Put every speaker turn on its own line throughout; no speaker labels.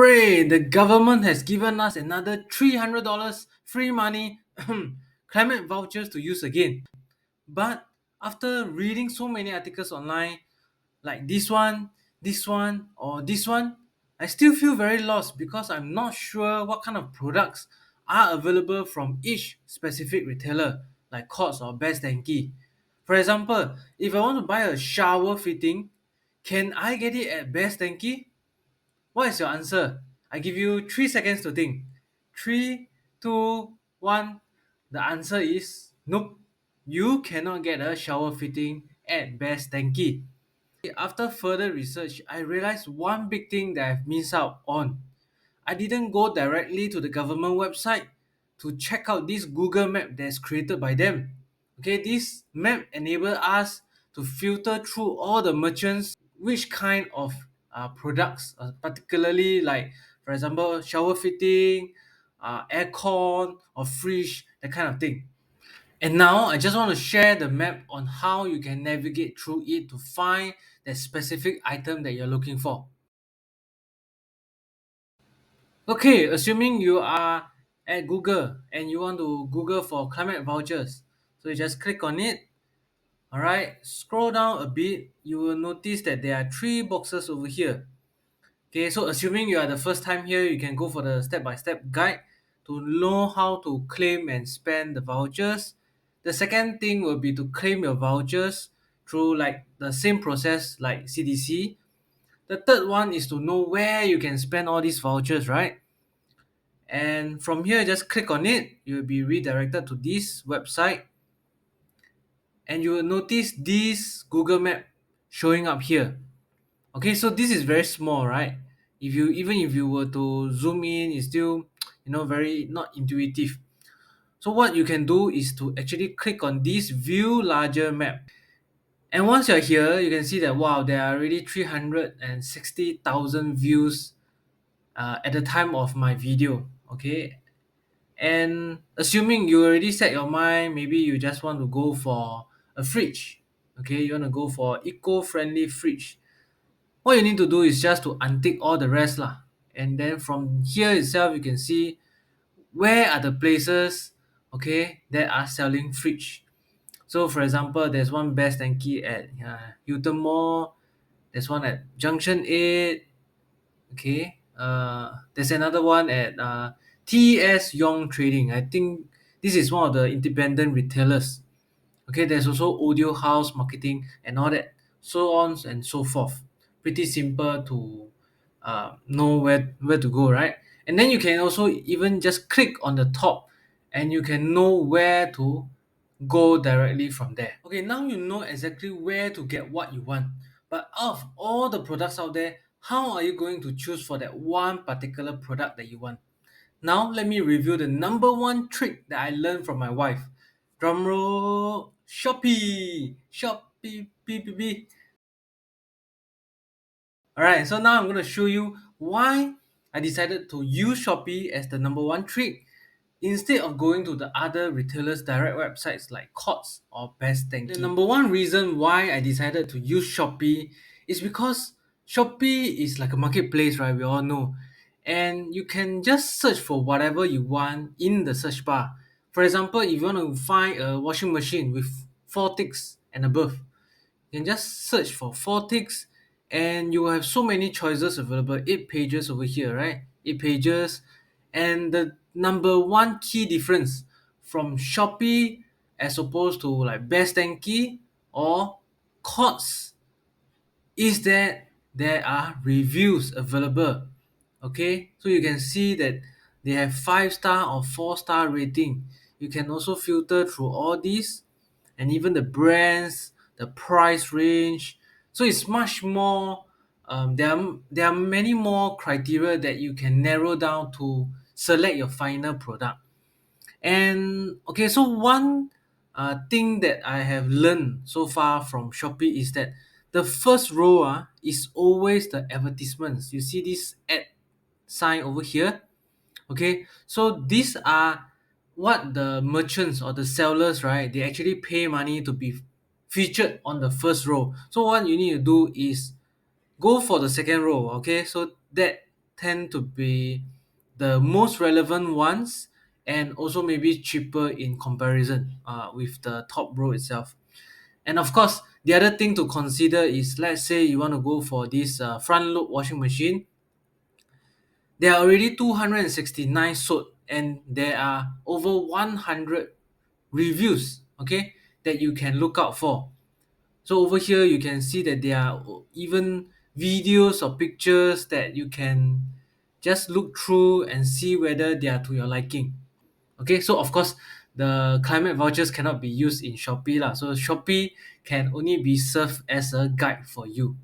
Hooray! The government has given us another $300 free money, climate vouchers to use again. But after reading so many articles online, like this one, or this one, I still feel very lost because I'm not sure what kind of products are available from each specific retailer, like Courts or Best Denki. For example, if I want to buy a shower fitting, can I get it at Best Denki? What is your answer? I give you 3 seconds to think. Three, two, one. The answer is nope. You cannot get a shower fitting at Best Denki. After further research, I realized one big thing that I've missed out on. I didn't go directly to the government website to check out this Google map that's created by them. Okay, this map enables us to filter through all the merchants which kind of products, particularly like, for example, shower fitting, aircon, or fridge, that kind of thing. And now I just want to share the map on how you can navigate through it to find that specific item that you're looking for. Okay, assuming you are at Google and you want to Google for climate vouchers. So you just click on it. Alright, scroll down a bit, you will notice that there are three boxes over here. Okay, so assuming you are the first time here, you can go for the step-by-step guide to know how to claim and spend the vouchers. The second thing will be to claim your vouchers through like the same process like CDC. The third one is to know where you can spend all these vouchers, right? And from here, just click on it. You will be redirected to this website, and you will notice this Google Map showing up here. Okay, so this is very small, right? If you even if you were to zoom in, it's still very not intuitive. So what you can do is to actually click on this view larger map. And once you're here, you can see that wow, there are already 360,000 views at the time of my video. Okay, and assuming you already set your mind, maybe you just want to go for a fridge. Okay, you want to go for eco-friendly fridge. What you need to do is just to untick all the rest lah. And then from here itself, you can see where are the places, okay, that are selling fridge. So for example, there's one Best Denki at Hilton Mall. There's one at Junction 8. Okay. There's another one at TS Yong Trading. I think this is one of the independent retailers. Okay, there's also Audio House Marketing and all that, so on and so forth. Pretty simple to know where to go, right? And then you can also even just click on the top and you can know where to go directly from there. Okay, now you know exactly where to get what you want. But out of all the products out there, how are you going to choose for that one particular product that you want? Now let me review the number one trick that I learned from my wife. Drumroll, Shopee, Shopee, P. Alright, so now I'm going to show you why I decided to use Shopee as the number one trick instead of going to the other retailers' direct websites like Courts or Best Denki. The number one reason why I decided to use Shopee is because Shopee is like a marketplace, right? We all know. And you can just search for whatever you want in the search bar. For example, if you want to find a washing machine with 4 ticks and above, you can just search for 4 ticks and you will have so many choices available. 8 pages over here, right? 8 pages. And the number one key difference from Shopee as opposed to like Best Denki or Courts is that there are reviews available. Okay, so you can see that they have 5 star or 4 star rating. You can also filter through all these and even the brands, the price range. So it's much more. There are many more criteria that you can narrow down to select your final product. And okay, so one thing that I have learned so far from Shopee is that the first row is always the advertisements. You see this ad sign over here. Okay, so these are what the merchants or the sellers, right? They actually pay money to be featured on the first row. So what you need to do is go for the second row. Okay, so that tend to be the most relevant ones and also maybe cheaper in comparison with the top row itself. And of course, the other thing to consider is, let's say you want to go for this front load washing machine. There are already 269 sold, and there are over 100 reviews, okay, that you can look out for. So over here, you can see that there are even videos or pictures that you can just look through and see whether they are to your liking. Okay, so of course, the climate vouchers cannot be used in Shopee lah. So Shopee can only be served as a guide for you.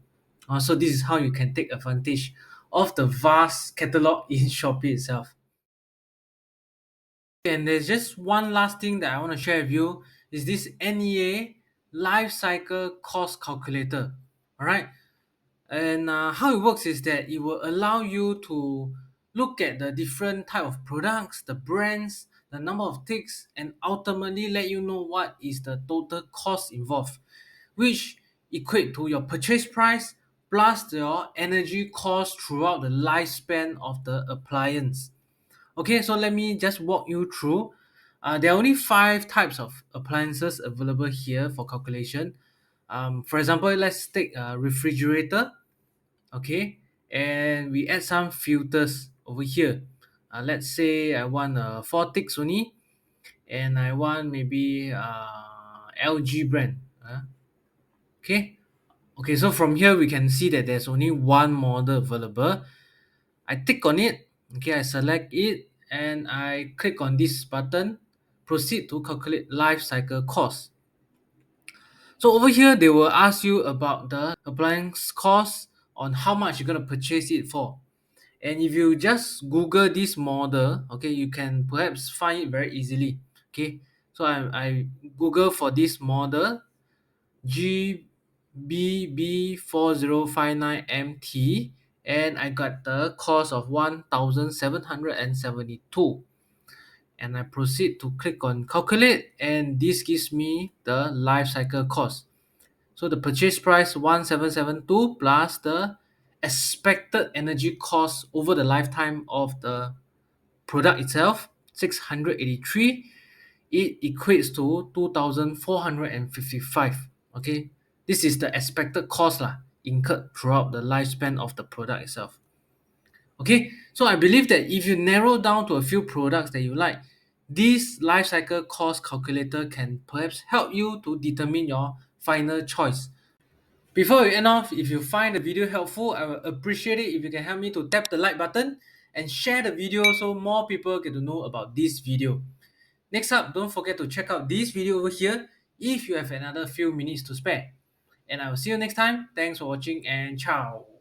So this is how you can take advantage of the vast catalog in Shopee itself. And there's just one last thing that I want to share with you is this NEA life cycle cost calculator. All right. And how it works is that it will allow you to look at the different type of products, the brands, the number of ticks, and ultimately let you know what is the total cost involved, which equate to your purchase price plus your energy cost throughout the lifespan of the appliance. Okay, so let me just walk you through. There are only five types of appliances available here for calculation. For example, let's take a refrigerator, okay, and we add some filters over here. Let's say I want 4 ticks only, and I want maybe LG brand. Okay, okay. So from here we can see that there's only one model available. I tick on it. Okay, I select it and I click on this button. Proceed to calculate life cycle cost. So over here, they will ask you about the appliance cost on how much you're gonna purchase it for. And if you just Google this model, okay, you can perhaps find it very easily. Okay, so I Google for this model GBB4059MT, and I got the cost of 1,772. And I proceed to click on calculate, and this gives me the life cycle cost. So the purchase price 1772 plus the expected energy cost over the lifetime of the product itself 683, it equates to 2455. Okay, this is the expected cost lah incurred throughout the lifespan of the product itself. Okay, so I believe that if you narrow down to a few products that you like, this life cycle cost calculator can perhaps help you to determine your final choice. Before we end off, if you find the video helpful, I will appreciate it if you can help me to tap the like button and share the video so more people get to know about this video. Next up, don't forget to check out this video over here if you have another few minutes to spare. And I will see you next time. Thanks for watching and ciao.